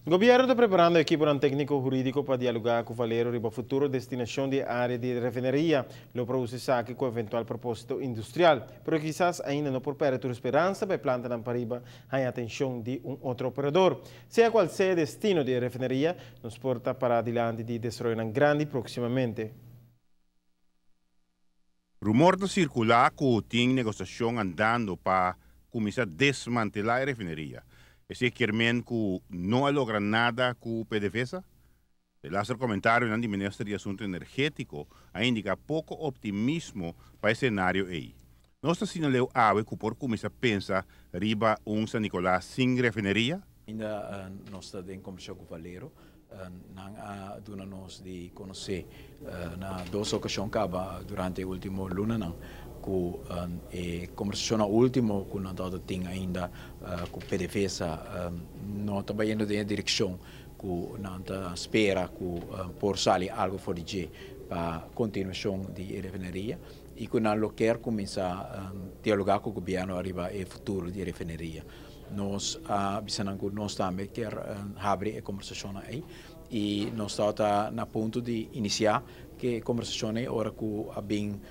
O governo está preparando a equipe técnico jurídico para dialogar com o Valero sobre a futura destinação de área de refinaria, lo produce saque com eventual propósito industrial, mas quizás ainda não por perto de esperança para plantar na Pariba a atenção de outro operador. Seja qual seja o destino de refinaria, nos porta para adiante de destruir grande proximamente. Rumor de circular que tem negociação andando para começar a desmantelar a refineria. Esse quermen que não logra nada com o PDVSA? El hacer comentário no Ministro de Assunto Energético indica pouco optimismo para o cenário aí. Nós assinalamos que por começar a pensar riba San Nicolás sem refineria? Ainda nós estamos em conversa com o Valero, não duna nós de conhecer na duas ocasiões durante o último luna não com a conversação última que nós temos ainda com o PDVSA nós estamos indo na direção que nós espera que por sair algo fora de para a continuação da refinaria e que nós quer começar a dialogar com o governo arriba o futuro da refinaria. Nós nós também quer abrir a conversação aí e nós estamos na ponto de iniciar que a conversação é hora que há bem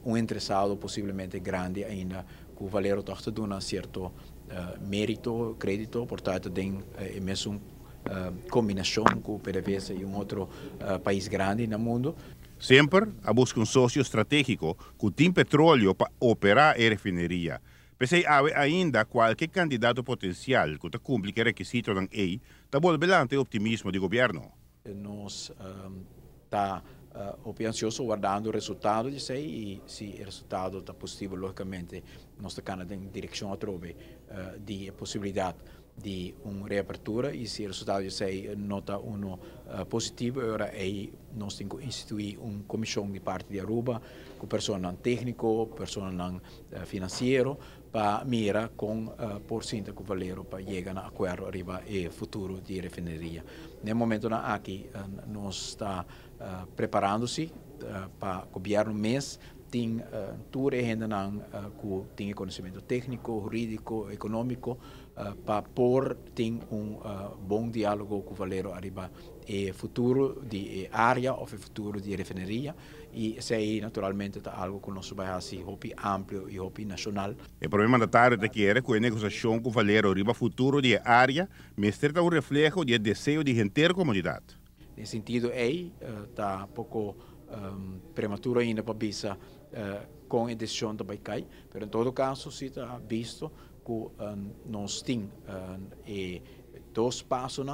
interessado possivelmente grande ainda que o Valero está dando um certo mérito, crédito, portanto tem mesmo combinação com o PDVSA e outro país grande no mundo. Sempre a busca socio estratégico que tem petróleo para operar a refineria. Pensei ainda qualquer candidato potencial que cumpre o requisito da EI, está voltando o optimismo do governo. Nós está ansioso guardando o resultado disso e se o resultado está positivo, logicamente, nós estamos em direção a trove de possibilidade de uma reabertura e se o resultado disso nota positivo, agora nós temos que instituir uma comissão de parte de Aruba, com pessoal técnico, pessoal financeiro, para mirar com por cento com o Valero para chegar a acordo arriba o futuro de refinaria. No momento aqui nós está preparando-se para o governo mês tem toda a agenda que tem conhecimento técnico, jurídico, econômico para por tem bom diálogo com o Valero arriba o futuro de área ou o futuro de refinaria e isso aí naturalmente é algo que nós vamos fazer amplo e nacional. O problema da tarde é que a negociação com o Valero arriba futuro de área, mas é um reflexo do desejo de gente da comunidade. Nesse sentido está pouco prematuro ainda para pensar com a decisão da Baicai, mas em todo caso se está visto que nós temos dois passos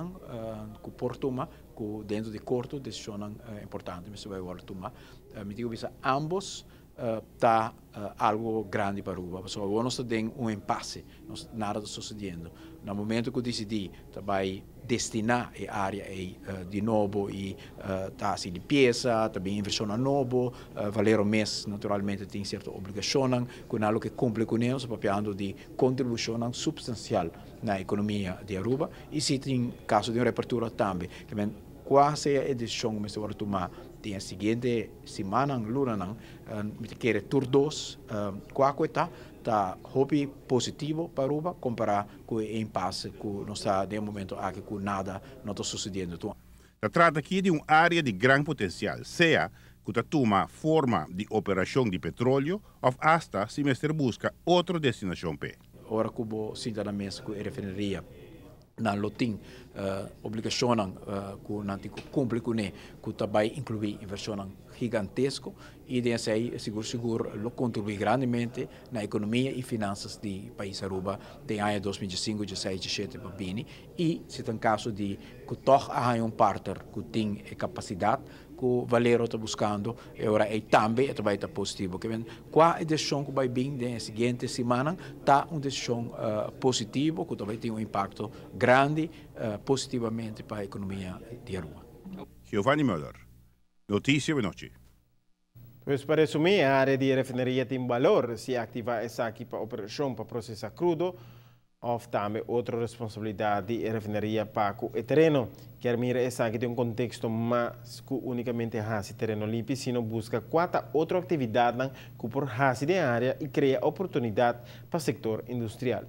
que por tomar, que dentro de curto decisão importante, mas vai agora tomar. Me digo que ambos está algo grande para Aruba. Agora nós temos um impasse, nada está sucedendo. No momento que eu decidi, vai destinar a área de novo e assim limpeza, também inversão a novo, Valero mês naturalmente tem certa obrigação, com algo que cumpre com eles, papiando de contribuição substancial na economia de Aruba e se tem caso de uma reapertura também, que quase a decisão que nós vamos tomar tem a seguinte semana, luna, me quer tur 2, qual está hobby positivo para Aruba comparar com o impasse que nós está de momento aqui com nada não está sucedendo. Se trata aqui de uma área de grande potencial, seja que toma forma de operação de petróleo ou hasta se mestre busca outra destinação. Ora que vou sentar na mesa com a refinaria na lotim obrigação que não cumpre com ele que também inclui inversão gigantesco e desse aí seguro lo contribui grandemente na economia e finanças do país Aruba tem ano 2005, 16, 17 para bem e se tem caso de que toch há partner que tem capacidade que o Valero está buscando, agora também vai estar positivo. Qual é a decisão que vai vir na seguinte semana? Está uma decisão positiva, que também tem um impacto grande positivamente para a economia de Aruba. Giovanni Müller, notícia de noite. Pois para resumir, a área de refinaria tem valor se ativar essa equipa operação para processar crudo ou também outra responsabilidade de refinaria para o terreno. Quer mirar essa aqui tem um contexto mais que unicamente esse terreno limpo, sino busca quatro outras atividades que por esse de área e cria oportunidade para o setor industrial.